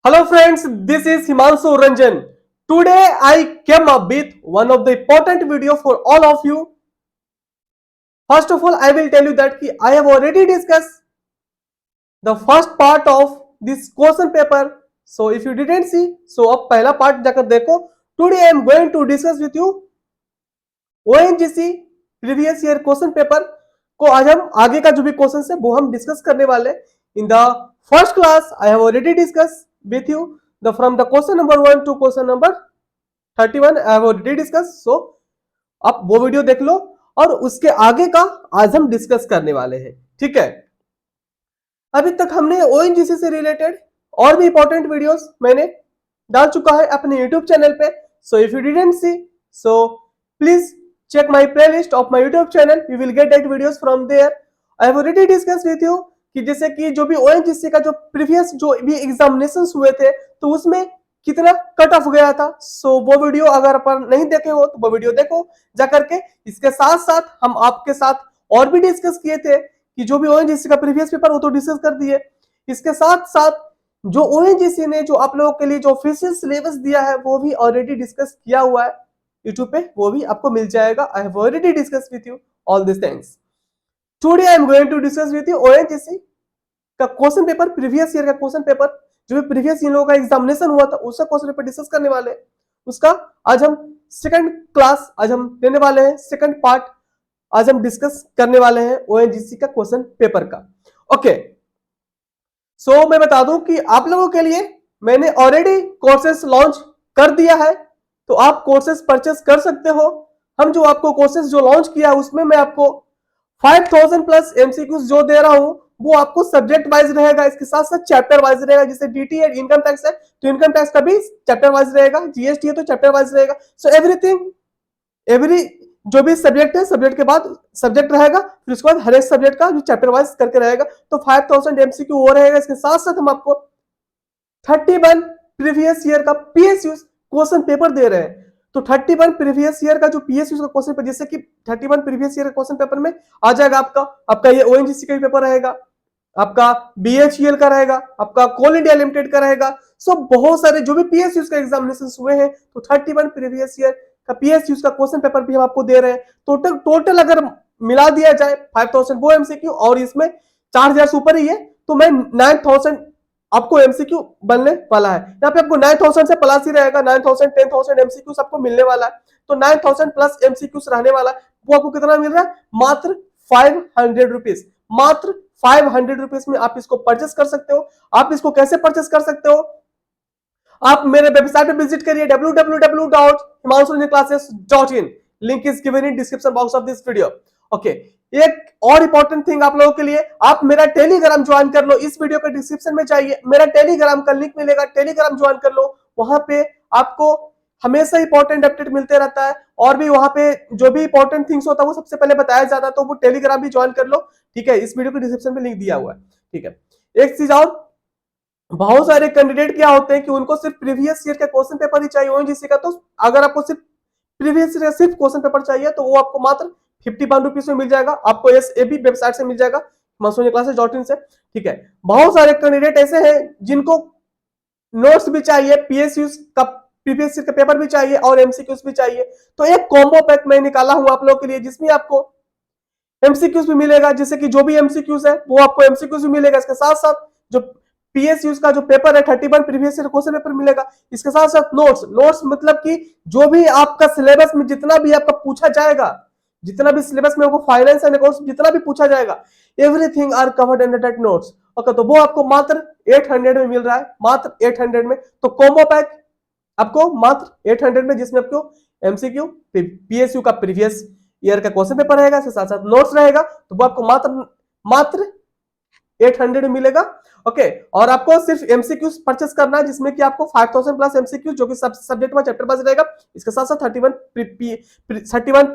Hello friends, this is Himanshu Ranjan. Today I came up with one of the important video for all of you. First of all, I will tell you that I have already discussed the first part of this question paper. So if you didn't see, so अब पहला part जाकर देखो. Today I am going to discuss with you ONGC previous year question paper को आज हम आगे का जो भी क्वेश्चन है वो हम डिस्कस करने वाले. In the first class I have already discussed with you from the question number 1 to question number 31 I have already discussed. So आप वो वीडियो देख लो और उसके आगे का आज हम डिस्कस करने वाले हैं. ठीक है, अभी तक हमने ओएनजीसी से रिलेटेड और भी इंपॉर्टेंट वीडियोस मैंने डाल चुका है अपने यूट्यूब चैनल पे. So if you didn't see, so please check my playlist of my YouTube channel. You will get that videos from there. I have already discussed with you कि जैसे कि जो भी ओएनजीसी का जो प्रीवियस जो भी एग्जामिनेशंस हुए थे तो उसमें कितना कट ऑफ गया था. सो वो वीडियो अगर अपन नहीं देखे हो तो वो वीडियो देखो जाकर के. इसके साथ साथ हम आपके साथ और भी डिस्कस किए थे कि जो भी ओएनजीसी का प्रीवियस पेपर वो तो डिस्कस कर दिए. इसके साथ साथ जो ओएनजीसी ने जो आप लोगों के लिए जो ऑफिशियल सिलेबस दिया है वो भी ऑलरेडी डिस्कस किया हुआ है यूट्यूब पे, वो भी आपको मिल जाएगा. I have already discuss with you all this things. Today I am going to discuss with you ONGC का क्वेश्चन पेपर, प्रीवियस ईयर का क्वेश्चन पेपर जो भी प्रीवियस इन लोगों का एग्जामिनेशन हुआ था उसका क्वेश्चन पेपर डिस्कस करने वाले. उसका आज हम सेकंड क्लास आज हम लेने वाले हैं, सेकंड पार्ट आज हम डिस्कस करने वाले हैं ओएनजीसी का क्वेश्चन पेपर का. ओके, सो मैं बता दूं कि आप लोगों के लिए मैंने ऑलरेडी कोर्सेस लॉन्च कर दिया है, तो आप कोर्सेस परचेस कर सकते हो. हम जो आपको कोर्सेस जो लॉन्च किया उसमें मैं आपको 5000 प्लस एमसीक्यूज जो दे रहा हूं वो आपको सब्जेक्ट वाइज रहेगा, इसके साथ साथ चैप्टर वाइज रहेगा. जैसे डीटी है, इनकम टैक्स है, तो इनकम टैक्स का भी चैप्टर वाइज रहेगा. जीएसटी है तो चैप्टर वाइज रहेगा. सो एवरीथिंग, एवरी जो भी सब्जेक्ट है सब्जेक्ट के बाद सब्जेक्ट रहेगा, फिर उसके बाद हर एक सब्जेक्ट का चैप्टर वाइज करके रहेगा. तो 5000 एमसीक्यू वो रहेगा. इसके साथ साथ हम आपको 31 प्रीवियस ईयर का पीएसयू क्वेश्चन पेपर दे रहे हैं. तो 31 प्रीवियस ईयर का जो पीएसयू का क्वेश्चन पेपर, जैसे कि 31 प्रीवियस ईयर का क्वेश्चन पेपर में आ जाएगा आपका ये ओएनजीसी का पेपर रहेगा, आपका बीएचईएल का रहेगा, आपका कोल इंडिया लिमिटेड का रहेगा. सो बहुत सारे जो भी पीएसयू का एग्जामिनेशन हुए हैं तो 31 प्रीवियस ईयर का पीएसयू का क्वेश्चन पेपर भी हम आपको दे रहे हैं. टोटल अगर मिला दिया जाए 5000 वो एमसीक्यू और इसमें 4000 से ऊपर ही है, तो मैं 9000 आपको एमसीक्यू बनने वाला है. यहाँ पे आपको 9000 से प्लस ही रहेगा, 9000 10000 एमसीक्यू आपको मिलने वाला है. तो 9000 प्लस एमसीक्यू रहने वाला है. वो आपको कितना मिल रहा है? मात्र 500 रुपीज. मात्र 500 रुपीज में आप इसको परचेस कर सकते हो. आप इसको कैसे परचेस कर सकते हो? आप मेरे वेबसाइट पे विजिट करिए www.himanshuranjanclasses.in. Link is given in description box of this video. Okay, एक और इंपॉर्टेंट थिंग आप लोगों के लिए, आप मेरा टेलीग्राम ज्वाइन कर लो. इस वीडियो के डिस्क्रिप्शन में चाहिए मेरा टेलीग्राम का लिंक मिलेगा, टेलीग्राम ज्वाइन कर लो. वहां पे आपको हमेशा इंपॉर्टेंट अपडेट मिलते रहता है और भी वहां पे जो भी इंपॉर्टेंट थिंग्स होता है वो सबसे पहले बताया जाता है. तो वो टेलीग्राम भी ज्वाइन कर लो. ठीक है, इस वीडियो के डिस्क्रिप्शन में लिंक दिया हुआ है. ठीक है, एक चीज और, बहुत सारे कैंडिडेट क्या होते हैं कि उनको सिर्फ प्रीवियस ईयर का क्वेश्चन पेपर ही चाहिए ओएनजीसी का. तो अगर आपको सिर्फ प्रीवियस ईयर का सिर्फ क्वेश्चन पेपर चाहिए तो वो आपको मात्र 51 रुपीज में मिल जाएगा. आपको एबी वेबसाइट से मिल जाएगा, himanshuranjanclasses.in से. ठीक है, बहुत सारे कैंडिडेट ऐसे हैं जिनको नोट्स भी चाहिए, पीएसयू का प्रीवियस ईयर का पेपर भी चाहिए और एमसीक्यूज भी चाहिए. तो एक कॉम्बो पैक मैं निकाला हूं आप लोगों के लिए जिसमें आपको एमसीक्यूज भी मिलेगा. जैसे कि जो भी एमसीक्यूज है वो आपको एमसीक्यूज भी मिलेगा. इसके साथ साथ जो पीएसयू का जो पेपर है 31 प्रीवियस ईयर क्वेश्चन पेपर मिलेगा. इसके साथ साथ नोट्स मतलब कि जो भी आपका सिलेबस में जितना भी आपका पूछा जाएगा, जितना भी सिलेबस में आपको फाइनेंस एंड अकाउंट्स जितना भी पूछा जाएगा, everything are covered under that notes. Okay, तो वो आपको मात्र 800 में मिल रहा है, मात्र 800 में. तो कॉम्बो पैक आपको मात्र 800 में, जिसमें आपको एमसीक्यू, पीएसयू का प्रीवियस ईयर का क्वेश्चन पेपर रहेगा, इसके साथ साथ नोट्स रहेगा. तो वो आपको मात्र 800 में मिलेगा. ओके, और आपको सिर्फ एमसीक्यू परचेस करना है जिसमें कि आपको 5000 प्लस एमसीक्यू जो कि सब्जेक्ट में चैप्टर वाइज रहेगा. इसके साथ साथ 31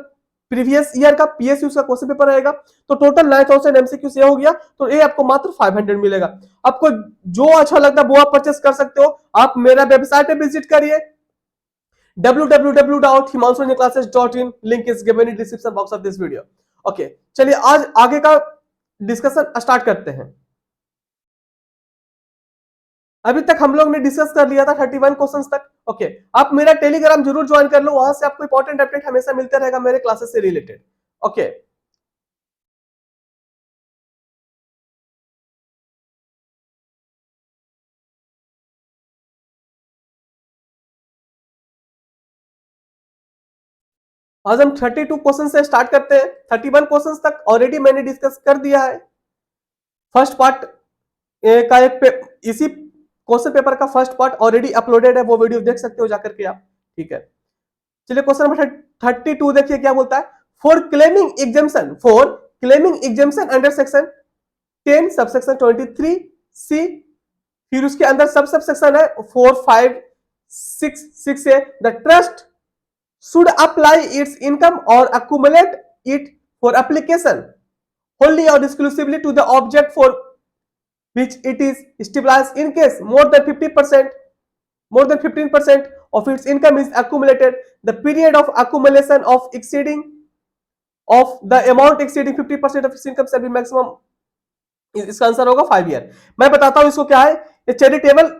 प्रीवियस ईयर का पीएसयू का क्वेश्चन पेपर रहेगा. तो टोटल 9000 एमसीक्यू से हो गया. तो ये आपको मात्र 500 मिलेगा. आपको जो अच्छा लगता है वो आप परचेस कर सकते हो. आप मेरा वेबसाइट पे विजिट करिए www.himanshuranjanclasses.in. Link is given in description box of this video. Okay, चलिए आज आगे का डिस्कशन स्टार्ट करते हैं. अभी तक हम लोग ने डिस्कस कर लिया था 31 क्वेश्चंस तक। ओके, आप मेरा टेलीग्राम जरूर ज्वाइन कर लो, वहां से आपको इंपॉर्टेंट अपडेट हमेशा मिलता रहेगा मेरे क्लासेस से रिलेटेड। ओके, आज हम 32 क्वेश्चन से स्टार्ट करते हैं। 31 क्वेश्चन तक ऑलरेडी मैंने डिस्कस कर दिया है। फर्स्ट पार्ट का इसी क्वेश्चन पेपर का फर्स्ट पार्ट ऑलरेडी अपलोडेड है, वो वीडियो देख सकते हो जाकर के आप। ठीक है, चलिए क्वेश्चन नंबर 32 देखिए क्या बोलता है। For claiming exemption under section 10 subsection 23C, फिर उसके अंदर सब सेक्शन है 4, 5, 6 है। The trust should apply its income or accumulate it for application wholly or exclusively to the object for which it is stabilized. In case more than 15% of its income is accumulated, the period of accumulation of the amount exceeding 50% of its income shall be maximum. इसका answer होगा 5 year. मैं बताता हूं इसको क्या है। ये charitable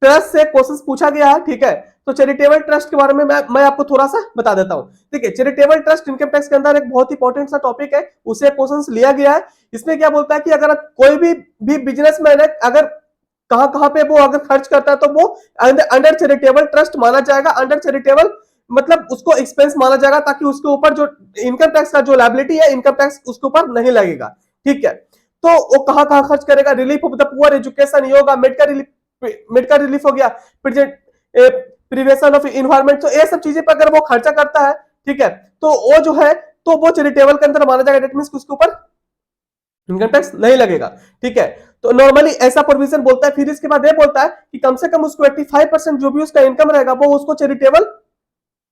trust से क्वेश्चंस पूछा गया है। ठीक है, तो चैरिटेबल ट्रस्ट के बारे में मैं आपको थोड़ा सा बता देता हूं। ठीक है, चैरिटेबल ट्रस्ट इनकम टैक्स के अंदर एक बहुत इंपॉर्टेंट सा टॉपिक है, उसे क्वेश्चंस लिया गया है। इसमें क्या बोलता है कि अगर कोई भी बिजनेसमैन है, अगर कहां पे वो अगर खर्च करता है तो वो अंडर चैरिटेबल ट्रस्ट माना जाएगा। अंडर चैरिटेबल मतलब उसको एक्सपेंस माना जाएगा, ताकि उसके ऊपर जो इनकम टैक्स का जो लायबिलिटी है, इनकम टैक्स उसके ऊपर नहीं लगेगा। ठीक है, तो वो कहां खर्च करेगा? Relief of the poor, education, yoga, medical relief हो गया, प्रिवेंशन ऑफ इन्वायरमेंट, तो ये सब चीजें पर अगर वो खर्चा करता है, ठीक है, तो वो जो है तो वो चैरिटेबल के अंदर माना जाएगा। दैट मींस उसके ऊपर इनकम टैक्स नहीं लगेगा। ठीक है, तो नॉर्मली ऐसा प्रोविजन बोलता है। फिर इसके बाद ये बोलता है कि कम से कम उसको 85% जो भी उसका इनकम रहेगा वो उसको चैरिटेबल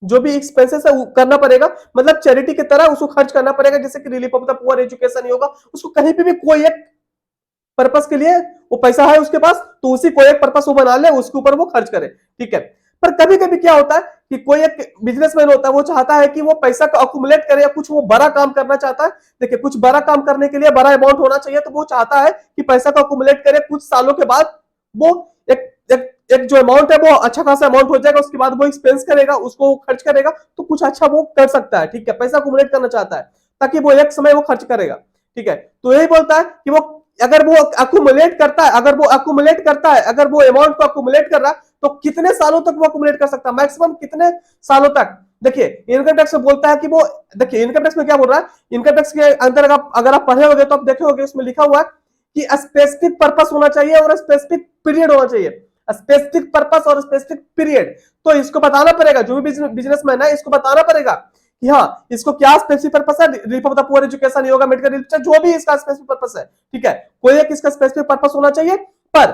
जो भी एक्सपेंसेस है करना पड़ेगा, मतलब चैरिटी की तरह उसको खर्च करना पड़ेगा। जैसे कि relief of the poor, education, yoga, उसको कहीं पे भी कोई एक पर्पस के लिए वो पैसा है उसके पास, तो उसी को एक पर्पस वो बना ले, उसके ऊपर वो खर्च करे। ठीक है, पर कभी कभी क्या होता है कि कोई एक बिजनेसमैन होता है, वो चाहता है कि वो पैसा को अक्यूमुलेट करे या कुछ वो बड़ा काम करना चाहता है। देखिए, कुछ बड़ा काम करने के लिए बड़ा अमाउंट होना चाहिए, तो वो चाहता है कि पैसा को अक्यूमुलेट करे, कुछ सालों के बाद वो एक जो अमाउंट है वो अच्छा खासा अमाउंट हो जाएगा, उसके बाद वो एक्सपेंस करेगा, उसको खर्च करेगा, तो कुछ अच्छा वो कर सकता है। ठीक है, पैसा अक्यूमुलेट करना चाहता है ताकि वो एक समय वो खर्च करेगा। ठीक है, तो यही बोलता है कि वो अगर वो अक्यूमुलेट करता है, अगर वो अमाउंट को अक्यूमुलेट कर रहा है, तो कितने सालों तक वो अक्यूमुलेट कर सकता है, मैक्सिमम कितने सालों तक। देखिए, इनकम टैक्स में बोलता है कि वो, देखिए इनकम टैक्स में क्या बोल रहा है, इनकम टैक्स के अंदर अगर आप पढ़े होंगे तो आप देखे होंगे, उसमें लिखा हुआ है कि स्पेसिफिक पर्पस होना चाहिए और स्पेसिफिक पीरियड होना चाहिए। स्पेसिफिक पर्पस और स्पेसिफिक पीरियड, तो इसको बताना पड़ेगा, जो भी बिजनेसमैन है इसको बताना पड़ेगा कि हाँ, इसको क्या स्पेसिफिक पर्पस है, relief of the poor, education, yoga, medical relief, जो भी इसका स्पेसिफिक पर्पस है। ठीक है, कोई एक इसका स्पेसिफिक पर्पस होना चाहिए, पर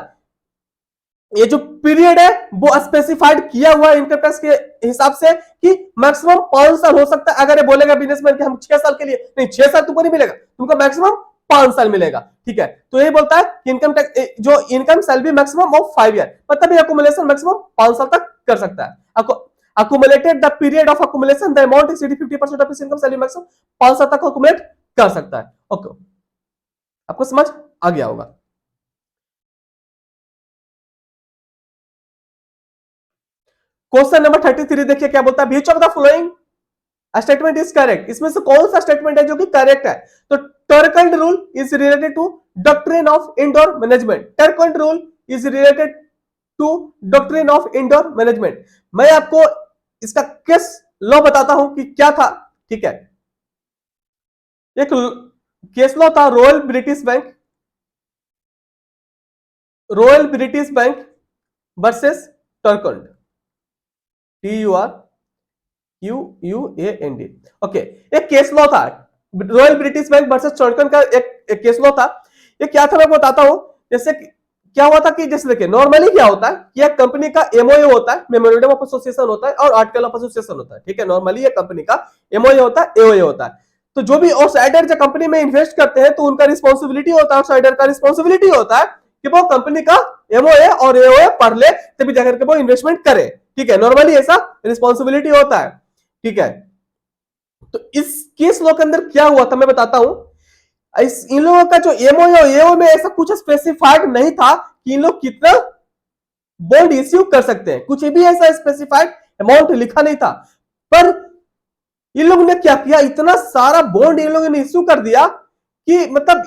ये जो पीरियड है वो स्पेसिफाइड किया हुआ है इनकम टैक्स के हिसाब से कि मैक्सिमम 5 साल हो सकता है। अगर ये बोलेगा बिजनेसमैन कि हम 6 साल के लिए, नहीं 6 साल तुमको नहीं मिलेगा, तुमको मैक्सिमम 5 साल मिलेगा। ठीक है, तो ये बोलता है कि इनकम टैक्स जो income shall be maximum of 5 year, मतलब ये अक्यूमुलेशन मैक्सिमम 5 साल तक कर सकता है। accumulated the period of accumulation, the amount exceeding 50% of his income shall be maximum 5 साल तक accumulate कर सकता है। ओके, आपको समझ आ गया होगा। क्वेश्चन नंबर 33 देखिए क्या बोलता है। Which of the following statement is correct, इसमें से कौन सा स्टेटमेंट है जो कि करेक्ट है? तो Turquand rule is related to doctrine of indoor management. Turquand rule is related to doctrine of indoor management. मैं आपको इसका केस लॉ बताता हूं कि क्या था। ठीक है, एक केस लॉ था Royal British Bank versus Turquand, TURQUAND। Okay, एक केस लॉ था, Royal British Bank versus Turquand का एक केस लॉ था। ये क्या था मैं बताता हूं। जैसे क्या हुआ था कि जैसे देखिए, नॉर्मली क्या होता है कि एक कंपनी का एमओयू होता है, मेमोरेंडम ऑफ एसोसिएशन होता है, और आर्टिकल ऑफ एसोसिएशन होता है। ठीक है, नॉर्मली एक कंपनी का एमओयू होता है, एओए होता है। तो जो भी आउटसाइडर जो कंपनी में इन्वेस्ट करते हैं, तो उनका रिस्पॉन्सिबिलिटी होता है, आउटसाइडर का रिस्पॉन्सिबिलिटी होता है कि वो कंपनी का एमओए और एओए पढ़ ले, तभी जाकर के वो इन्वेस्टमेंट करे। ठीक है, नॉर्मली ऐसा रिस्पॉन्सिबिलिटी होता है। ठीक है, तो इस केस लॉ के अंदर क्या हुआ था मैं बताता हूं। इन लोगों का जो एमओए और एओ में ऐसा कुछ स्पेसिफाइड नहीं था कि इन लोग कितना बॉन्ड इश्यू कर सकते हैं। कुछ भी ऐसा स्पेसिफाइड अमाउंट लिखा नहीं था, पर इन लोगों ने क्या किया, इतना सारा बॉन्ड इन लोगों ने इश्यू कर दिया कि मतलब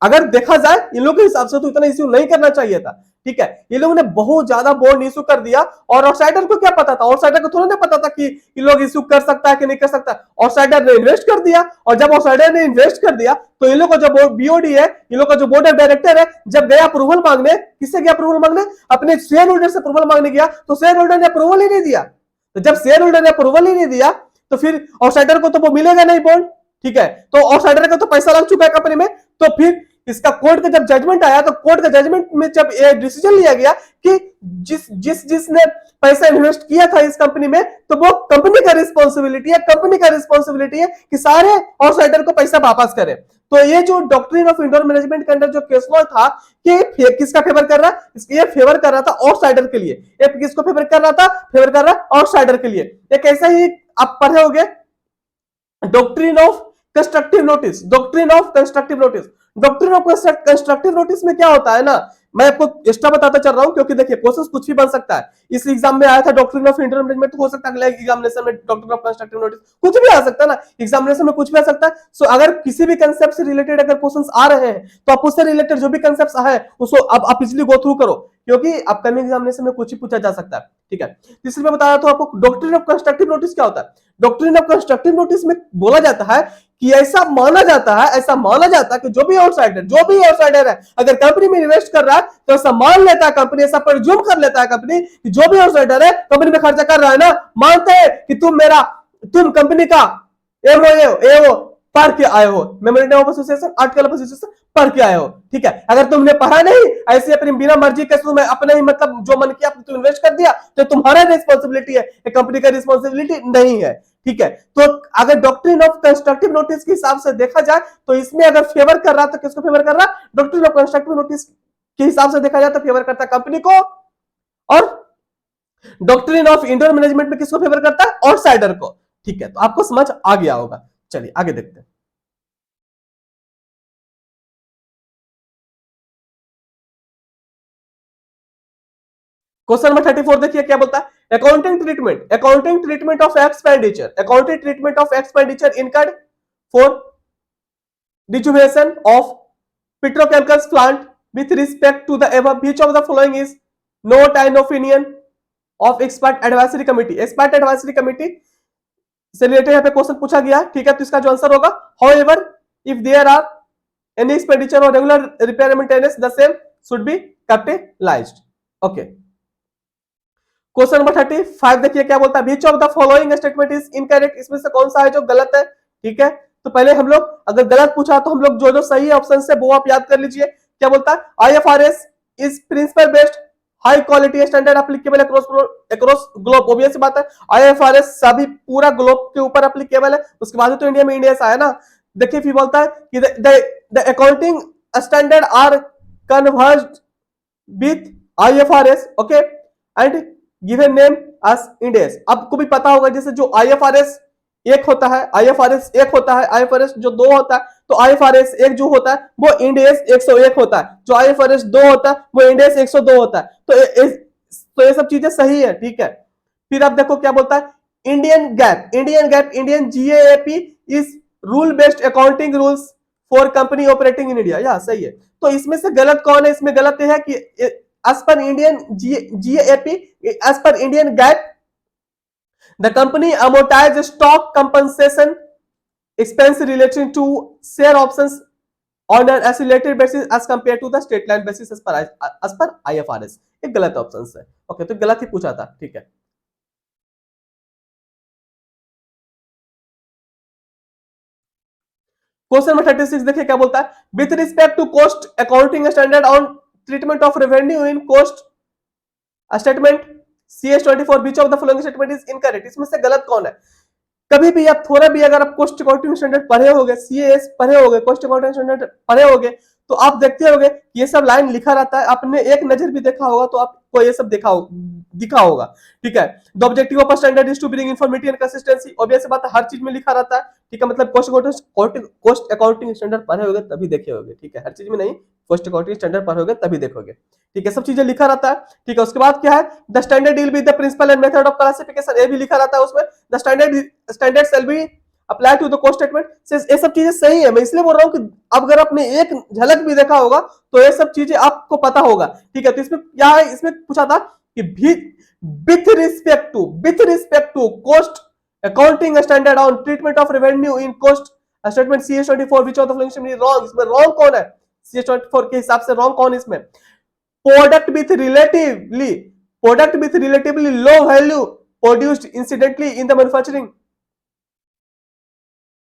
अगर देखा जाए इन लोगों के हिसाब से तो इतना इश्यू नहीं करना चाहिए था। ठीक है, ये लोगों ने बहुत ज्यादा बॉन्ड इश्यू कर दिया, और आउटसाइडर को क्या पता था, आउटसाइडर को थोड़ा ना पता था कि ये लोग इश्यू कर सकता है कि नहीं कर सकता। आउटसाइडर ने इन्वेस्ट कर दिया, और जब आउटसाइडर ने इन्वेस्ट कर दिया तो इन लोग का जो बीओडी है, इन लोग का जो बोर्ड ऑफ डायरेक्टर है, जब गया अप्रूवल मांगने, किससे गया अप्रूवल मांगने, अपने शेयर होल्डर से अप्रूवल मांगने गया, तो शेयर होल्डर ने अप्रूवल ही नहीं दिया। तो जब शेयर होल्डर ने अप्रूवल ही नहीं दिया तो फिर आउटसाइडर को तो वो मिलेगा नहीं बॉन्ड। ठीक है, तो आउटसाइडर का तो पैसा लग चुका है कंपनी में, तो फिर इसका कोर्ट का जब जजमेंट आया, तो कोर्ट का जजमेंट में जब ये डिसीजन लिया गया कि जिसने पैसा इन्वेस्ट किया था इस कंपनी में, तो वो कंपनी का रिस्पॉन्सिबिलिटी है, कंपनी का रिस्पॉन्सिबिलिटी है कि सारे आउटसाइडर को पैसा वापस करे। तो ये जो डॉक्ट्रिन ऑफ इंडोर मैनेजमेंट के अंदर जो केस लॉ था कि किसका फेवर कर रहा है, ये फेवर कर रहा था आउटसाइडर के लिए। ये किसको फेवर कर रहा था, फेवर कर रहा है आउटसाइडर के लिए। एक ऐसा ही आप पढ़े होंगे doctrine of constructive notice, doctrine of constructive notice. Doctrine of constructive notice में क्या होता है ना, मैं आपको एक्स्ट्रा बताता चल रहा हूं, क्योंकि देखिए क्वेश्चन कुछ भी बन सकता है। इस एग्जाम में आया था डॉक्ट्रिन ऑफ इंडोर मैनेजमेंट, हो सकता है अगले एग्जामिनेशन में डॉक्ट्रिन ऑफ कंस्ट्रक्टिव नोटिस, कुछ भी आ सकता है ना, एग्जामिनेशन में कुछ भी आ सकता है। सो अगर किसी भी कंसेप्ट से रिलेटेड अगर क्वेश्चंस आ रहे हैं, तो आप उससे रिलेटेड जो भी कंसेप्ट है उसको आप इजीली गो थ्रू करो, क्योंकि अपकमिंग एग्जामिनेशन में कुछ ही पूछा जा सकता है। ठीक है, तीसरी में बताया तो आपको डॉक्ट्रिन ऑफ कंस्ट्रक्टिव नोटिस क्या होता है। डॉक्ट्रिन ऑफ कंस्ट्रक्टिव नोटिस में बोला जाता है कि ऐसा माना जाता है कि जो भी आउटसाइडर है अगर कंपनी में इन्वेस्ट कर रहा है, तो ऐसा मान लेता है कंपनी, ऐसा प्रिज्यूम कर लेता है कंपनी कि जो भी आउटसाइडर है कंपनी में खर्चा कर रहा है ना, मानते हैं कि तुम कंपनी का एओ पढ़ के आए हो, memorandum of association, article of association पढ़ के आए हो। ठीक है, अगर तुमने पढ़ा नहीं, ऐसे अपनी बिना मर्जी के तुम अपने ही मतलब जो मन किया तुम इन्वेस्ट कर दिया, तो तुम्हारा रिस्पॉन्सिबिलिटी है, कंपनी का रिस्पॉन्सिबिलिटी नहीं है। ठीक है, तो अगर डॉक्ट्रिन ऑफ कंस्ट्रक्टिव नोटिस के हिसाब से देखा जाए, तो इसमें अगर फेवर कर रहा, तो किसको फेवर कर रहा, डॉक्ट्रिन ऑफ कंस्ट्रक्टिव नोटिस के हिसाब से देखा जाए तो फेवर करता है कंपनी को, और डॉक्ट्रिन ऑफ इंडोर मैनेजमेंट में किसको फेवर करता है, आउटसाइडर को। ठीक है, तो आपको समझ आ गया होगा। चलिए आगे देखते हैं। क्वेश्चन नंबर 34 देखिए क्या बोलता है, accounting treatment of expenditure incurred for डिजुवेशन of petrochemicals plant with respect to the above which of the following is not an opinion of expert advisory committee। Expert advisory committee से related यहाँ पे question पूछा गया। ठीक है, तो इसका जो आंसर होगा, however if there are any expenditure or regular repair and maintenance, the same should be capitalized। Okay, question number 35 देखिए क्या बोलता है, which of the following statement is incorrect। इसमें से कौन सा है जो गलत है। ठीक है, तो पहले हम लोग अगर गलत पूछा तो हम लोग जो जो सही ऑप्शन है वो आप याद कर लीजिए। क्या बोलता है, IFRS is principle based high quality standard applicable across globe. Obvious बात है, आईएफआरएस सभी पूरा ग्लोब के ऊपर एप्लीकेबल है, उसके बाद तो इंडिया में इंडिया से आया ना। देखिए फिर बोलता है कि the accounting standard are converged with IFRS, okay, and given name as Ind AS. आपको भी पता होगा जैसे जो आईएफआरएस एक होता है, आईएफआरएस जो दो होता है, तो आईएफआरएस एक जो होता है वो इंड एस 101 होता है, जो आईएफआरएस दो होता है वो इंड एस 102 होता है। तो ये सब चीजें सही है। ठीक है, फिर आप देखो क्या बोलता है, Indian GAAP is rule based accounting rules for company operating in India. या सही है, तो इसमें से गलत कौन है, इसमें गलत है कि as per Indian GAAP, as per Indian GAAP, the company amortize stock compensation expense relating to share options on an accelerated basis as compared to the straight line basis as per IFRS। एक गलत option है। Okay, तो गलत ही पूछा था। ठीक है, question number 36 देखिए क्या बोलता है, with respect to cost accounting standard on treatment of revenue in cost statement CS24 which of the following statement is incorrect। इसमें से गलत कौन है। कभी भी आप थोड़ा भी अगर आप कॉस्ट अकाउंटिंग स्टैंडर्ड पढ़े होगे, सीएएस पढ़े होगे, कॉस्ट अकाउंटिंग स्टैंडर्ड पढ़े होगे, तो आप देखते होगे ये सब लाइन लिखा रहता है, आपने एक नजर भी देखा होगा, तो आप आपको ये सब दिखा होगा, ठीक है। The objective of standard is to bring informative and consistency, obvious बात है, हर चीज में लिखा रहता है, ठीक है। मतलब कॉस्ट अकाउंटिंग स्टैंडर्ड पढ़े होगे तभी देखे होगे, ठीक है, हर चीज में नहीं, कॉस्ट अकाउंटिंग स्टैंडर्ड पढ़ोगे तभी देखोगे, ठीक है, सब चीजें लिखा रहता है, ठीक है। उसके बाद क्या है, the standard deal with the principle and method of classification, ये भी लिखा रहता है उसमें, the standard shall be apply to the cost statement. ये सब चीजें सही है, मैं इसलिए बोल रहा हूँ कि अब अगर आपने एक झलक भी देखा होगा तो ये सब चीजें आपको पता होगा, ठीक है। तो इसमें क्या है, इसमें पूछा था कि with respect to cost accounting standard on treatment of revenue in cost statement CS24 which of the following wrong, इसमें रॉन्ग कौन है, CS24 के हिसाब से रॉन्ग कौन इसमें, product with relatively low value produced incidentally in the manufacturing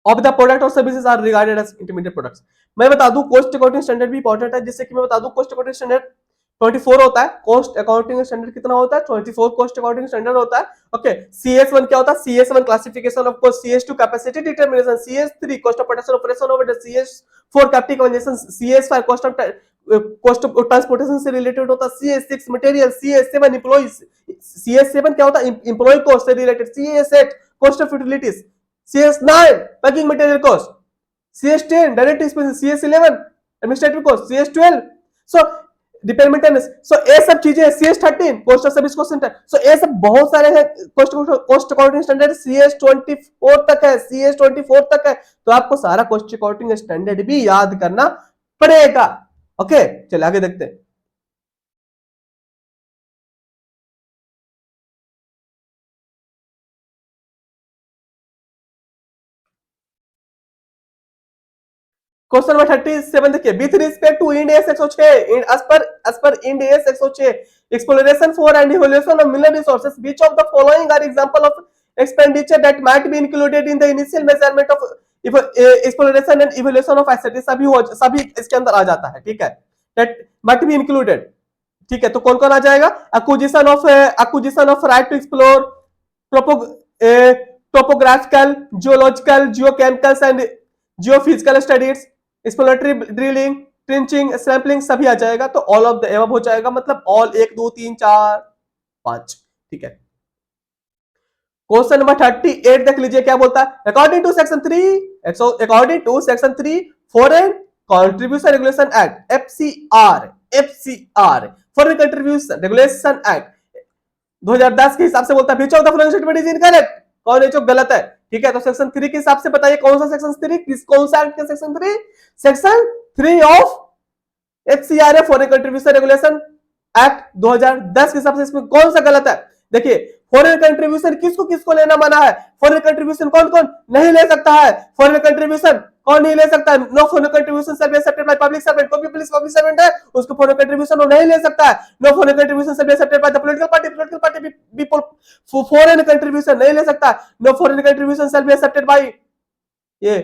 of the product और services are regarded as intermediate products. मैं बता दूं कॉस्ट अकाउंटिंग स्टैंडर्ड भी इंपॉर्टेंट है, जिससे कि मैं बता दूं कॉस्ट अकाउंटिंग स्टैंडर्ड 24 होता है, कॉस्ट अकाउंटिंग स्टैंडर्ड कितना होता है, 24 कॉस्ट अकाउंटिंग स्टैंडर्ड होता है, ओके। CS1 क्या होता है, CS1 classification of cost, CS2 capacity determination, CS3 cost of production operation overhead, CS4 capital consumption, CS5 cost of transportation से रिलेटेड होता है, CS6 material, CS7 employees, CS7 क्या होता है, एम्प्लॉय कॉस्ट से related, CS8 cost of utilities, CS9 packing material cost, CS10 direct expenses, CS11 administrative cost, CS12 so repair maintenance, so ये सब चीजें, CS13 cost of service cost centre, so ये सब बहुत सारे हैं कॉस्ट अकाउंटिंग स्टैंडर्ड, CS24 तक है, CS24 तक है, तो आपको सारा कॉस्ट अकाउंटिंग स्टैंडर्ड भी याद करना पड़ेगा, ओके। चलिए आगे देखते हैं। क्वेश्चन नंबर 37 देखिए, with respect to Ind AS 106, as per Ind AS 106 exploration for and evaluation of mineral resources, which of the following are example of expenditure that might be included in the initial measurement of exploration and evaluation of asset, सभी इसके अंदर आ जाता है, ठीक है, that might be included, ठीक है। तो कौन कौन आ जाएगा, acquisition of right to explore, topographical, geological, geochemicals and geophysical studies, exploratory drilling, trenching, sampling, सभी आ जाएगा। तो ऑल ऑफ द एबव हो जाएगा, मतलब ऑल 1 2 3 4 5, ठीक है। क्वेश्चन नंबर 38 देख लीजिए क्या बोलता है, according to section 3 foreign contribution regulation act, FCR foreign contribution regulation act 2010 के हिसाब से बोलता है which of the following statement is incorrect, कौन है जो गलत है, ठीक है। तो सेक्शन 3 के हिसाब से बताइए कौन सा सेक्शन 3, कौन सा एक्ट का section 3 of FCRA foreign contribution regulation act 2010 के हिसाब से इसमें कौन सा गलत है। देखिए फॉरेन कंट्रीब्यूशन किसको किसको लेना मना है, फॉरेन कंट्रीब्यूशन कौन कौन नहीं ले सकता है, फॉरेन कंट्रीब्यूशन कौन नहीं ले सकता है, no foreign contribution shall be accepted by public servant, कोई भी पब्लिक सर्वेंट है उसको फॉरेन कंट्रीब्यूशन वो नहीं ले सकता है, no foreign contribution shall be accepted by the political party भी फॉरेन कंट्रीब्यूशन नहीं ले सकता, no foreign contribution shall be accepted by ये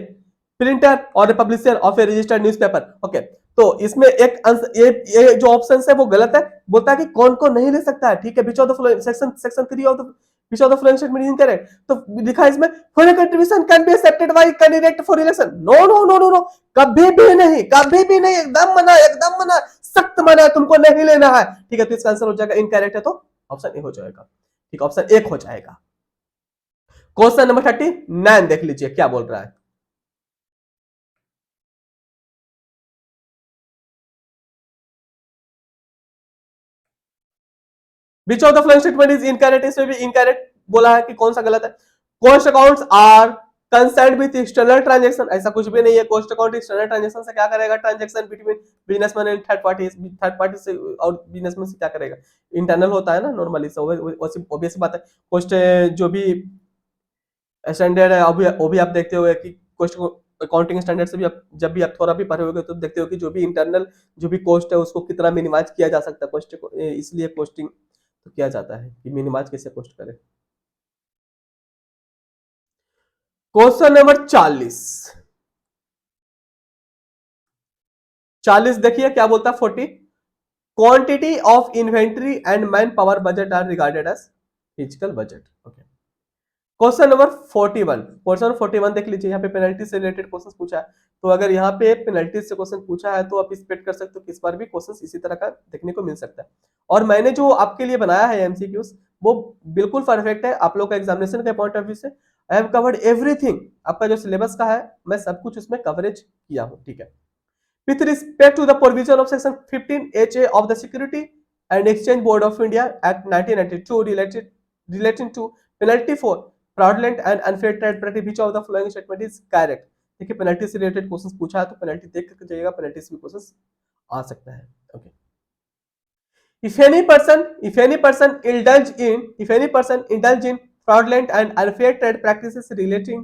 प्रिंटर और publisher of a registered newspaper, okay. तो इसमें एक ये जो ऑप्शन है वो गलत है, बोलता है कि कौन कौन नहीं ले सकता है, ठीक है। Which of the following section 3 of the which of the following statement is incorrect, तो लिखा है इसमें foreign contribution can be accepted by candidate for election, no no no no no, कभी भी नहीं, कभी भी नहीं, एकदम मना, सख्त मना है, तुमको नहीं लेना है, ठीक है। तो इसका आंसर हो जाएगा इनकरेक्ट है, तो ऑप्शन ए हो जाएगा, ठीक, ऑप्शन 1 हो जाएगा। क्वेश्चन नंबर 39 देख लीजिए क्या बोल रहा है, which of the following statement is incorrect, इसमें भी इनकरेक्ट बोला है कि कौन सा गलत है, cost accounts are concerned with external transaction, ऐसा कुछ भी नहीं है, कॉस्ट अकाउंट एक्सटर्नल ट्रांजैक्शन से क्या करेगा, transaction between businessman and third party से और बिजनेसमैन से क्या करेगा, इंटरनल होता है ना नॉर्मली, ऑब्वियस बात है। कॉस्ट जो भी स्टैंडर्ड है वो भी आप देखते हो कि कॉस्ट अकाउंटिंग स्टैंडर्ड से भी आप जब भी आप थोड़ा भी पढ़े होगे तो देखते हो कि जो भी इंटरनल जो भी कॉस्ट है उसको कितना मिनिमाइज किया जा सकता है, कॉस्ट इसलिए कॉस्टिंग तो किया जाता है कि मिनिमाइज कैसे कॉस्ट करें। क्वेश्चन नंबर 40 देखिए क्या बोलता है, 40 quantity of inventory and man power budget are regarded as physical budget, okay. Question number 41, question 41 देख लीजिए, यहाँ पे पेनल्टी से रिलेटेड क्वेश्चन पूछा है। तो अगर यहाँ पे पेनल्टी से क्वेश्चन पूछा है तो आप एक्सपेक्ट कर सकते हो कि इस बार भी क्वेश्चन इसी तरह का देखने को मिल सकता है। और मैंने जो आपके लिए बनाया है एमसीक्यूज वो बिल्कुल परफेक्ट है आप लोग का एग्जामिनेशन के पॉइंट ऑफ व्यू से। आई हैव कवर्ड एवरीथिंग, आपका जो सिलेबस का है मैं सब कुछ उसमें कवरेज किया हूँ, ठीक है। With respect to the provision of section 15HA of the security and exchange board of India act 1992 relating to penalty for fraudulent and unfair trade practice, which of the following statement is correct? देखिए penalty से related questions पूछा है तो penalty देख करके जाइएगा, penalty से भी क्वेश्चंस आ सकता है। Okay, if any person indulge in fraudulent and unfair trade practices relating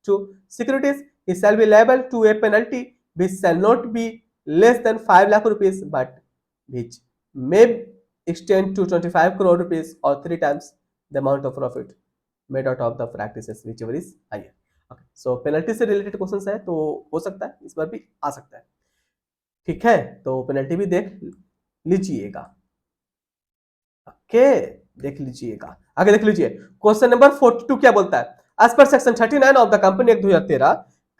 to securities, he shall be liable to a penalty which shall not be less than 5 lakh rupees but which may extend to 25 crore rupees or 3 times the amount of profit made out of the practices whichever is higher. Okay, so penalty से related questions है तो हो सकता है इस बार भी आ सकता है, ठीक है। तो पेनल्टी भी देख लीजिएगा, ओके देख लीजिएगा। आगे देख लीजिए क्वेश्चन नंबर 42 क्या बोलता है? As per section 39 of the company act 2013,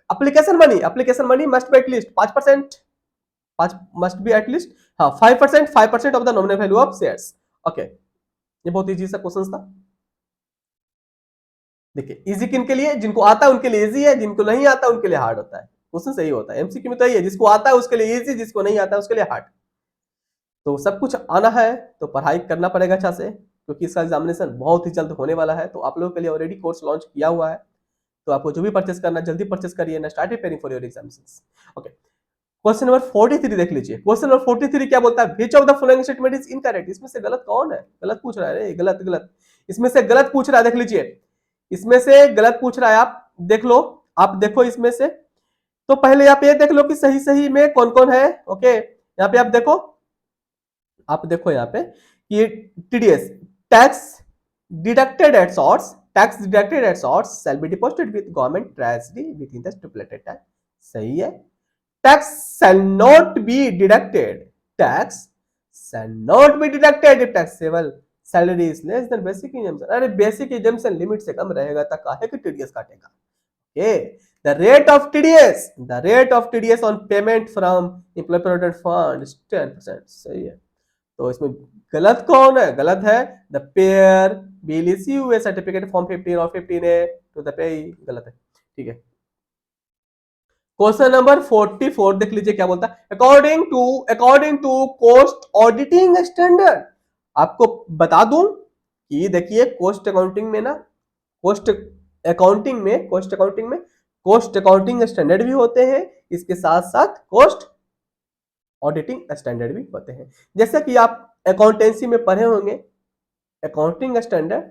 application money must be at least 5%, 5 must be at least हाँ 5% of the nominal value of shares. Okay, ये बहुत इजी सा क्वेश्चन था। देखिए इजी किन के लिए? जिनको आता है उनके लिए इजी है, जिनको नहीं आता उनके लिए हार्ड होता है। क्वेश्चन सही होता है एमसीक्यू में तो यही है, जिसको आता है उसके लिए इजी, जिसको नहीं आता है उसके लिए हार्ड। तो सब कुछ आना है तो पढ़ाई करना पड़ेगा अच्छा से, क्योंकि इसका एग्जामिनेशन बहुत ही जल्द होने वाला है। तो आप लोगों के लिए ऑलरेडी कोर्स लॉन्च किया हुआ है, तो आपको जो भी परचेस करना जल्दी परचेस करिए ना, start preparing for your examinations. Okay, question number 43 देख लीजिए। क्वेश्चन नंबर 43 क्या बोलता है? Which of the following statement is incorrect? इसमें से गलत कौन है? गलत पूछ रहा है, गलत गलत, इसमें से गलत पूछ रहा है, देख लीजिए इसमें से गलत पूछ रहा है, आप देख लो, आप देखो इसमें से। तो पहले आप ये देख लो कि सही सही में कौन कौन है। ओके, यहाँ पे आप देखो यहाँ पे कि TDS tax deducted at source shall be deposited with government treasury with in the stipulated time. सही है। Tax shall not be deducted, tax shall not be deducted if taxable salary is less than basic exemption. अरे basic exemption limit से कम रहेगा तो काहे कि TDS काटेगा। Okay, the rate of TDS on payment from employee provident fund is 10%। सही है। तो इसमें गलत कौन है? गलत है the pair will issue A certificate form 15 और 15A टू द पेई, गलत है, ठीक है। क्वेश्चन नंबर 44 देख लीजिए क्या बोलता है? According to cost auditing standard. आपको बता दूं कि देखिए कॉस्ट अकाउंटिंग में कॉस्ट अकाउंटिंग स्टैंडर्ड भी होते हैं, इसके साथ साथ कॉस्ट ऑडिटिंग स्टैंडर्ड भी होते हैं। जैसे कि आप अकाउंटेंसी में पढ़े होंगे, अकाउंटिंग स्टैंडर्ड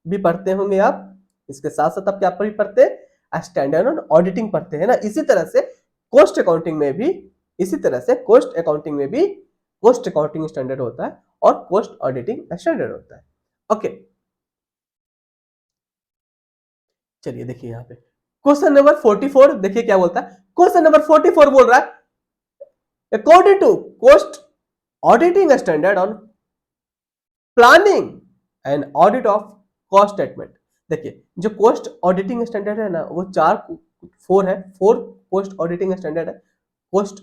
भी पढ़ते होंगे आप, इसके साथ साथ आप क्या भी पढ़ते हैं? स्टैंडर्ड और ऑडिटिंग पढ़ते हैं ना। इसी तरह से कॉस्ट अकाउंटिंग में भी कॉस्ट अकाउंटिंग स्टैंडर्ड होता है और कॉस्ट ऑडिटिंग स्टैंडर्ड होता है। ओके, चलिए देखिए यहाँ पे क्वेश्चन नंबर 44 देखिए क्या बोलता है। क्वेश्चन नंबर 44 बोल रहा है according to cost auditing standard on planning and audit of cost statement. देखिए जो कॉस्ट ऑडिटिंग स्टैंडर्ड है ना वो 4 है। 4 कॉस्ट ऑडिटिंग स्टैंडर्ड है। Cost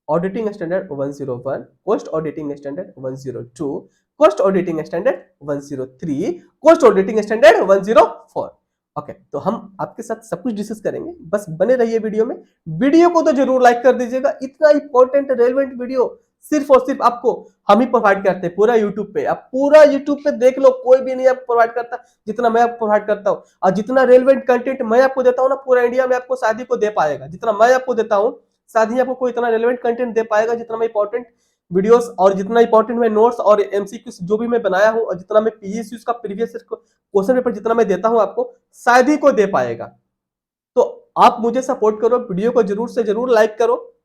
auditing standard 101, cost auditing standard 102, cost auditing standard 103, cost auditing standard 104। Okay, तो हम आपके साथ सब कुछ डिस्कस करेंगे, बस बने रहिए वीडियो में। वीडियो को तो जरूर लाइक कर दीजिएगा, इतना इंपॉर्टेंट रेलेवेंट वीडियो सिर्फ और सिर्फ आपको हम ही प्रोवाइड करते हैं पूरा यूट्यूब पे। आप पूरा यूट्यूब पे देख लो, कोई भी नहीं आपको प्रोवाइड करता जितना मैं आपको प्रोवाइड करता हूँ। और जितना रेलेवेंट कंटेंट मैं आपको देता हूँ ना, पूरा इंडिया में आपको शादी को दे पाएगा। जितना मैं आपको देता हूँ शादी आपको कोई इतना रेलेवेंट कंटेंट दे पाएगा जितना मैं इंपॉर्टेंट वीडियोस और जितना इंपॉर्टेंट मैं नोट्स और एमसीक्यूज जो भी मैं बनाया हूं और जितना मैं पीएसक्यूज का प्रीवियस क्वेश्चन पेपर जितना मैं देता हूं आपको शायद ही को दे पाएगा। तो आप मुझे सपोर्ट करो, वीडियो को जरूर से जरूर लाइक करो,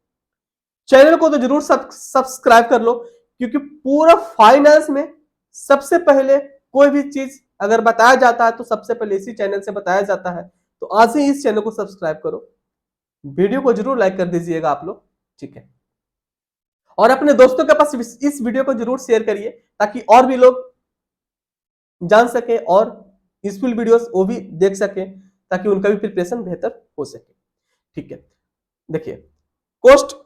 चैनल को तो जरूर सब्सक्राइब कर लो, क्योंकि पूरा फाइनेंस में सबसे पहले कोई भी चीज अगर बताया जाता है तो सबसे पहले इसी चैनल से बताया जाता है। तो आज ही इस चैनल को सब्सक्राइब करो, वीडियो को जरूर लाइक कर दीजिएगा आप लोग, ठीक है। और अपने दोस्तों के पास इस वीडियो को जरूर शेयर करिए ताकि और भी लोग जान सके और यूजफुल वीडियोस वो भी देख सकें ताकि उनका भी प्रिपरेशन बेहतर हो सके। ठीक है, देखिए कोस्ट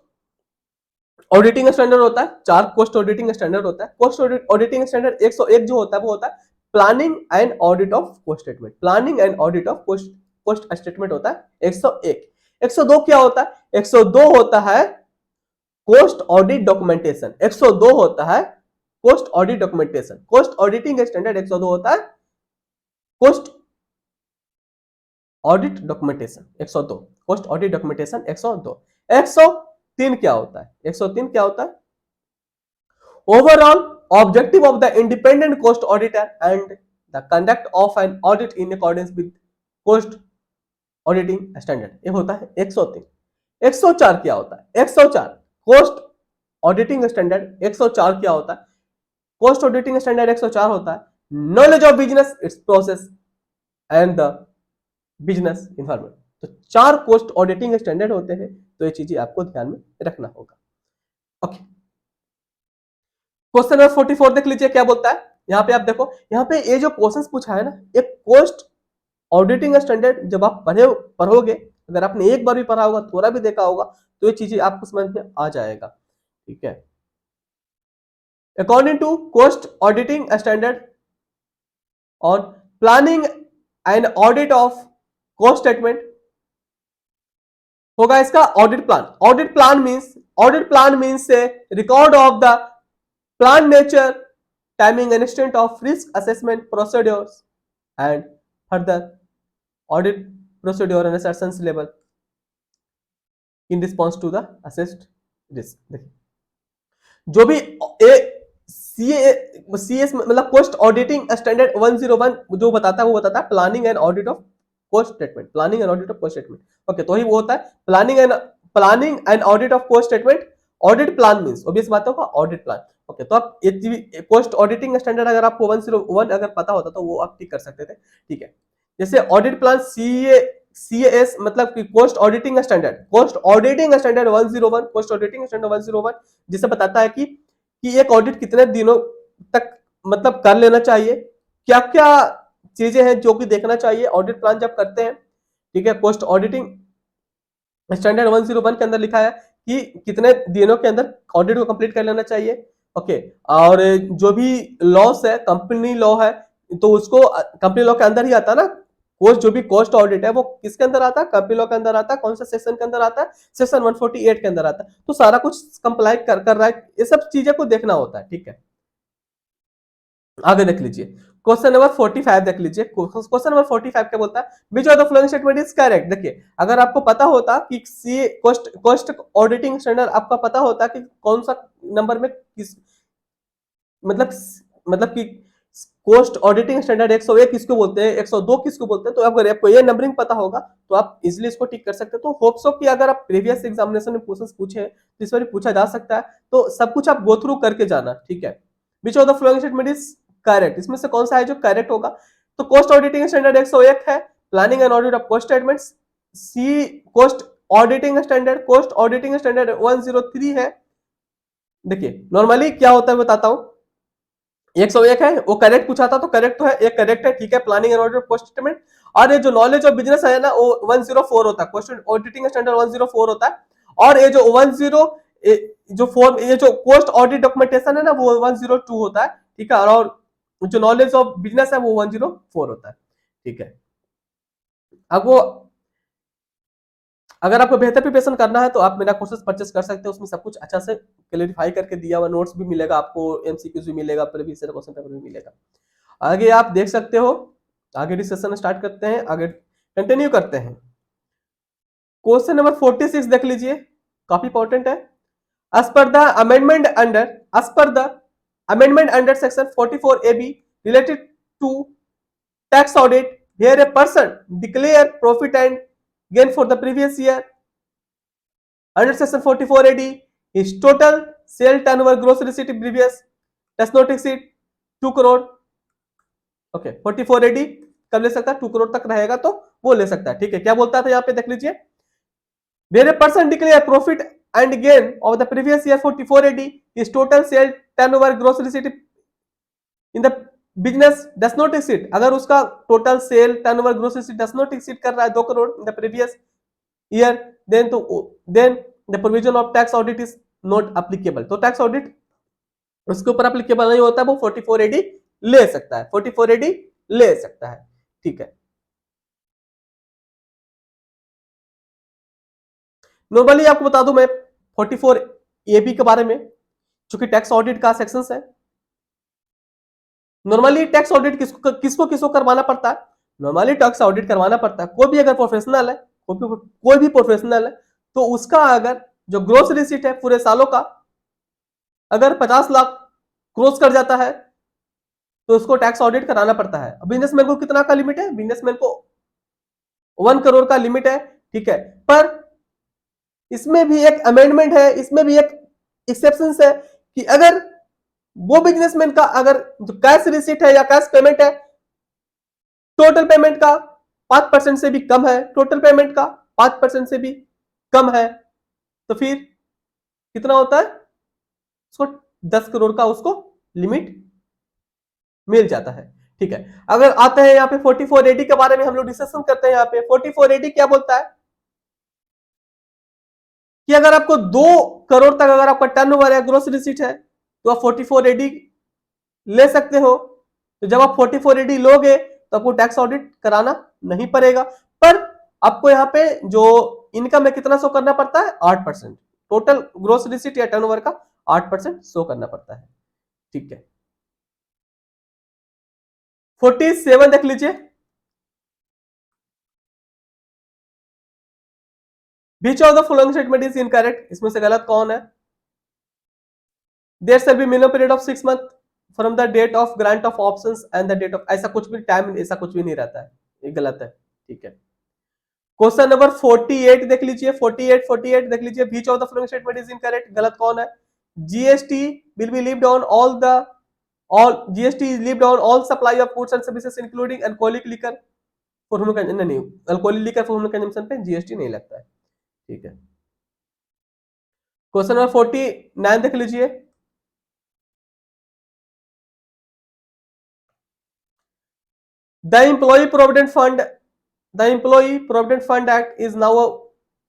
ऑडिटिंग स्टैंडर्ड होता है, 4 कोस्ट ऑडिटिंग स्टैंडर्ड होता है। कोस्ट ऑडिटिंग स्टैंडर्ड 101 जो होता है वो होता है planning and audit of cost statement. Planning and audit of cost statement होता है 101। 102 क्या होता है? 102 होता है कोस्ट ऑडिट डॉक्यूमेंटेशन। 102 होता है cost audit documentation. Cost auditing standard 102 होता है cost audit documentation 102। Cost audit documentation 102। 103 क्या होता है? 103 क्या होता है? Overall objective of the independent cost auditor and the conduct of an audit in accordance with cost auditing standard, ये होता है 103। 104 क्या होता है? 104 कोस्ट ऑडिटिंग स्टैंडर्ड 104 क्या होता है? कोस्ट ऑडिटिंग स्टैंडर्ड 104 होता है knowledge of business, it's process and the business environment. तो 4 कोस्ट ऑडिटिंग स्टैंडर्ड होते हैं, तो ये चीजें आपको ध्यान में रखना होगा। ओके, क्वेश्चन नंबर 44 देख लीजिए क्या बोलता है। यहाँ पे आप देखो, यहाँ पे ये जो क्वेश्चंस पूछा है ना, एक कोस्ट ऑडिटिंग स्टैंडर्ड जब आप पढ़ोगे, अगर आपने एक बार भी पढ़ा होगा, थोड़ा भी देखा होगा, तो ये चीजें आपको समझ में आ जाएगा। ठीक है, according to cost auditing standard और planning and audit of cost statement होगा इसका audit plan. Audit plan means a record of the plan nature, timing and extent of risk assessment procedures and further audit procedure and assertions level in response to the assessed risk. देखिए, जो भी CS मतलब coast auditing standard 101 जो बताता है, वो बताता है planning and audit of cost statement. Planning and audit of cost statement, okay, तो ही वो होता है planning and audit of cost statement. Audit plan means obvious बात होगा ऑडिट प्लान। ओके, तो आप कोस्ट ऑडिटिंग स्टैंडर्ड अगर आपको 101 अगर पता होता तो वो आप टिक कर सकते थे। ठीक है, जैसे ऑडिट प्लान सीएएस मतलब कि cost auditing standard 101, cost auditing standard 101 जिसे बताता है कि एक ऑडिट कितने दिनों तक मतलब कर लेना चाहिए, क्या क्या चीजें हैं जो कि देखना चाहिए ऑडिट प्लान जब करते हैं। ठीक है, कोस्ट ऑडिटिंग स्टैंडर्ड 101 के अंदर लिखा है कि कितने दिनों के अंदर ऑडिट को कंप्लीट कर लेना चाहिए। ओके, और जो भी लॉस है, कंपनी लॉ है, तो उसको कंपनी लॉ के अंदर ही आता है ना। कोस्ट जो भी कोस्ट ऑडिट है वो किसके अंदर आता है? कंपनी लॉ के अंदर आता है। कौन सा सेक्शन के अंदर आता है? सेक्शन 148 के अंदर आता है। तो सारा कुछ कंप्लाई कर रहा है, ये सब चीजें को देखना होता है। ठीक है, आगे देख लीजिए क्वेश्चन नंबर 45 देख लीजिए। क्वेश्चन नंबर 45 क्या बोलता है? Which of the following statement is correct. देखिए, अगर आपको पता होता कि सी कोस्ट ऑडिटिंग स्टैंडर्ड आपका पता होता कि कौन सा नंबर में किस मतलब कि कोस्ट ऑडिटिंग स्टैंडर्ड 101 किसको बोलते हैं, 102 किसको बोलते हैं, तो अगर आपको ये नंबरिंग पता होगा तो आप इजीली इसको टिक कर सकते हैं। तो होप सो कि अगर आप प्रीवियस एग्जामिनेशन में क्वेश्चंस पूछे तो इस बार पूछा जा सकता है, तो सब कुछ आप गो थ्रू करके जाना। ठीक है, which of the following statement is correct, इसमें से कौन सा है जो करेक्ट होगा? तो कोस्ट ऑडिटिंग स्टैंडर्ड 101 है, planning and audit of cost statements. C cost auditing standard 103 है। देखिए, नॉर्मली क्या होता है बताता हूं, 101 है वो करेक्ट पूछा था, तो करेक्ट तो है, एक करेक्ट है। ठीक है, planning and audit of cost statement. और ये जो नॉलेज ऑफ बिजनेस है ना, वो 104 होता है, कोस्ट ऑडिटिंग स्टैंडर्ड 104 होता है। और ये जो कोस्ट ऑडिट डॉक्यूमेंटेशन है ना, वो 102 होता है। ठीक है, और जो नॉलेज ऑफ बिजनेस है वो 104 होता है। ठीक है, अब वो अगर आपको बेहतर प्रिपरेशन करना है तो आप मेरा कोर्सेज परचेस कर सकते हो, उसमें सब कुछ अच्छा से क्लेरिफाई करके दिया हुआ, नोट्स भी मिलेगा आपको, एमसीक्यूज भी मिलेगा, प्रीवियस ईयर क्वेश्चन पेपर भी मिलेगा। आगे आप देख सकते हो, आगे डिस्कशन स्टार्ट करते हैं, आगे कंटिन्यू करते हैं। क्वेश्चन नंबर 46 देख लीजिए, काफी इंपॉर्टेंट है। as per the amendment under section 44AB related to tax audit, where a person declare profit and gain for the previous year under section 44AD, his total sale turnover gross receipt previous does not exceed 2 crore। Okay, 44AD कब ले सकता है? 2 करोड़ तक रहेगा तो वो ले सकता है। ठीक है, क्या बोलता था यहाँ पे देख लीजिए, where a person declare profit and gain of the previous year 44AD, his total sale turnover gross receipt in the business does not exceed, अगर उसका total sale turnover gross receipt does not exceed कर रहा है 2 crore in the previous year, then the provision of tax audit is not applicable. तो tax audit उसके ऊपर applicable नहीं होता, वो 44AD ले सकता है, 44AD ले सकता है। ठीक है, नॉर्मली आपको बता दूं मैं 44AB के बारे में, जो कि टैक्स ऑडिट का सेक्शन है। नॉर्मली टैक्स ऑडिट किसको किसको किसको करवाना पड़ता है? नॉर्मली टैक्स ऑडिट करवाना पड़ता है कोई भी अगर प्रोफेशनल है, कोई भी प्रोफेशनल है, तो उसका अगर जो ग्रोस रिसीट है पूरे सालों का अगर 50 लाख क्रॉस कर जाता है तो उसको टैक्स ऑडिट कराना पड़ता है। बिजनेसमैन को कितना का लिमिट है? बिजनेसमैन को 1 करोड़ का लिमिट है। ठीक है, पर इसमें भी एक अमेंडमेंट है, इसमें भी एक एक्सेप्शन है कि अगर वो बिजनेसमैन का अगर जो कैश रिसीट है या कैश पेमेंट है टोटल पेमेंट का 5% से भी कम है, टोटल पेमेंट का 5% से भी कम है, तो फिर कितना होता है? उसको 10 करोड़ का उसको लिमिट मिल जाता है। ठीक है, अगर आते हैं यहाँ पे 44AD के बारे में हम लोग डिस्कशन करते हैं। यहाँ पे 44AD क्या बोलता है कि अगर आपको 2 करोड़ तक अगर आपका टर्नओवर है, ग्रॉस रिसीट है, तो आप 44AD ले सकते हो। तो जब आप 44AD लोगे तो आपको टैक्स ऑडिट कराना नहीं पड़ेगा, पर आपको यहाँ पे जो इनकम है कितना शो करना पड़ता है? 8%, टोटल ग्रॉस रिसीट या टर्नओवर का 8% शो करना पड़ता है। ठीक है, 47 देख लीजिए, Which of the following statement is incorrect? इसमें से गलत कौन है? There shall be minimum period of 6 months from the date of grant of options and the date of, ऐसा कुछ भी टाइम ऐसा कुछ भी नहीं रहता है, ये गलत है। ठीक है, क्वेश्चन नंबर 48 देख लीजिए, 48 देख लीजिए, Which of the following statement is incorrect? गलत कौन है? GST will be levied on all GST is levied on all supply of goods and services including alcoholic liquor for human consumption, नहीं, alcoholic liquor for human consumption पे GST नहीं लगता है। ठीक है, क्वेश्चन नंबर 49 देख लीजिए, The Employee Provident Fund Act is now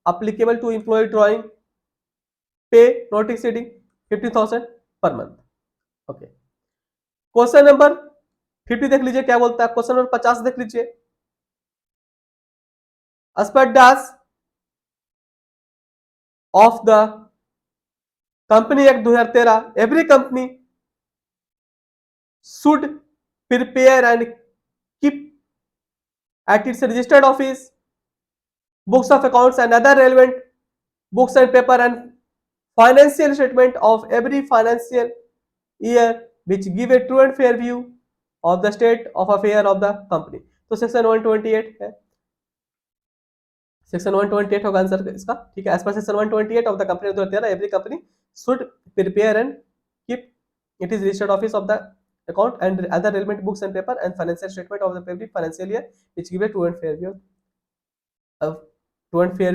applicable to employee drawing pay not exceeding 50,000 per month. Okay. Question number 50 देख लीजिए क्या बोलता है। क्वेश्चन नंबर 50 देख लीजिए, as per dash of the Company Act 2013, every company should prepare and keep at its registered office books of accounts and other relevant books and paper and financial statement of every financial year which give a true and fair view of the state of affair of the company। तो section 128 है, section 128 होगा answer इसका। ठीक है, as per section 128 of the company 2013 every company should prepare and keep it is registered office of the account and other relevant books and paper and financial statement of the every financial year which give a true and fair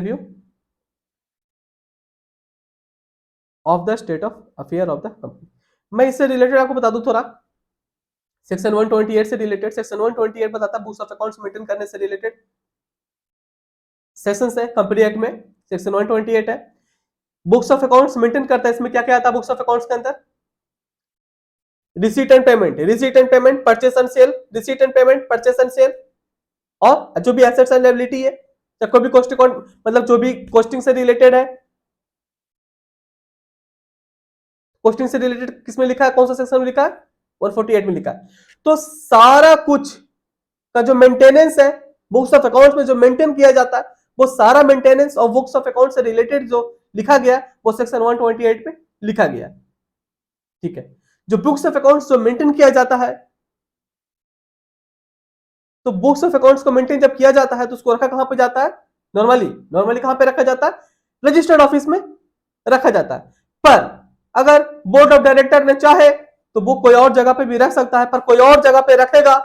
view of the state of affair of the company। मैं इससे related आपको बता दूं थोड़ा, section 128 से related, section 128 बताता है books of accounts maintain करने से रिलेटेड सेक्शन है कंपनी एक्ट में, सेक्शन 128 है। बुक्स ऑफ अकाउंट्स मेंटेन करता है, इसमें क्या क्या आता है बुक्स ऑफ अकाउंट्स के अंदर? Receipt and payment, purchase and sale, receipt and payment, purchase and sale, और जो भी एसेट्स एंड लायबिलिटी है, या कोई भी कॉस्ट अकाउंट मतलब जो भी कॉस्टिंग से रिलेटेड है, कॉस्टिंग से रिलेटेड किसमें लिखा है, कौन सा सेक्शन में लिखा है? 148 में लिखा है। तो सारा कुछ का जो मेंटेनेंस है बुक्स ऑफ अकाउंट्स में जो मेंटेन किया जाता है वो सारा मेंटेनेंस और बुक्स ऑफ अकाउंट से रिलेटेड जो लिखा गया वो सेक्शन 128 में लिखा गया। ठीक है, जो बुक्स ऑफ अकाउंट्स जो मेंटेन किया जाता है, तो बुक्स ऑफ अकाउंट्स को मेंटेन जब किया जाता है तो उसको रखा कहां पे जाता है? नॉर्मली कहां पे रखा जाता है? रजिस्टर्ड ऑफिस में रखा जाता है। पर अगर बोर्ड ऑफ डायरेक्टर ने चाहे तो बुक कोई और जगह पे भी रख सकता है, पर कोई और जगह पे रखेगा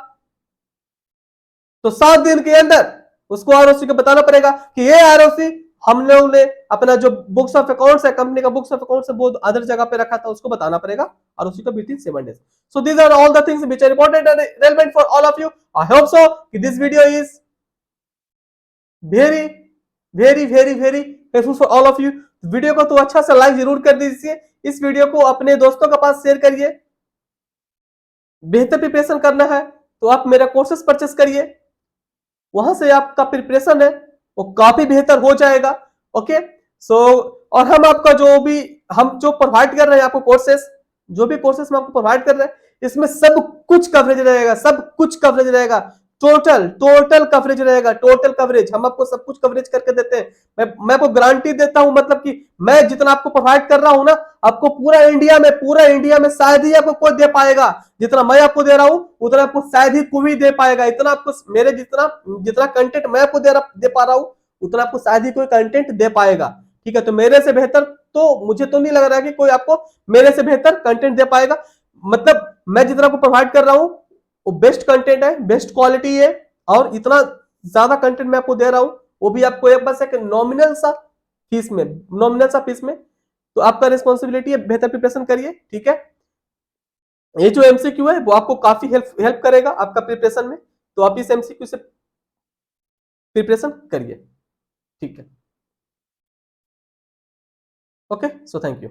तो 7 दिन के अंदर उसको आरओसी को बताना पड़ेगा कि ये आरओसी हम लोग ने अपना जो बुक्स ऑफ अकाउंट्स है, कंपनी का बुक्स ऑफ अकाउंट्स है, वो अदर जगह पे रखा था, उसको बताना पड़ेगा और उसी को with in 7 days. So these are all the things which are important and relevant for all of you. I hope so कि this video is very very very very helpful for all of you. Video को तो अच्छा सा like जरूर कर दीजिए, इस video को अपने दोस्तों के पास शेयर करिए। बेहतर प्रिपरेशन करना है तो आप मेरा कोर्सेस परचेस करिए, वहां से आपका प्रिपरेशन है वो काफी बेहतर हो जाएगा। ओके सो और हम आपका हम जो प्रोवाइड कर रहे हैं आपको कोर्सेस, जो भी कोर्सेस हम आपको प्रोवाइड कर रहे हैं, इसमें सब कुछ कवरेज रहेगा, सब कुछ कवरेज रहेगा, टोटल कवरेज रहेगा, टोटल कवरेज हम आपको सब कुछ कवरेज करके देते हैं। मैं आपको गारंटी देता हूं, मतलब कि मैं जितना आपको प्रोवाइड कर रहा हूं ना, आपको पूरा इंडिया में शायद ही आपको कोई दे पाएगा जितना मैं आपको दे रहा हूं, उतना आपको शायद ही कोई दे पाएगा। इतना आपको मेरे जितना कंटेंट मैं आपको दे पा रहा हूं, उतना आपको शायद ही कोई कंटेंट दे पाएगा। ठीक है, तो मेरे से बेहतर तो मुझे तो नहीं लग रहा है कि कोई आपको मेरे से बेहतर कंटेंट दे पाएगा। मतलब मैं जितना आपको प्रोवाइड कर रहा हूं वो बेस्ट कंटेंट है, बेस्ट क्वालिटी है, और इतना ज्यादा कंटेंट मैं आपको दे रहा हूं, वो भी आपको एक नॉमिनल सा फीस में। तो आपका रिस्पॉन्सिबिलिटी है, बेहतर प्रिपरेशन करिए। ठीक है, ये जो एमसीक्यू है वो आपको काफी हेल्प करेगा आपका प्रिपरेशन में, तो आप इस एमसीक्यू से प्रिपरेशन करिए। ठीक है, ओके सो थैंक यू।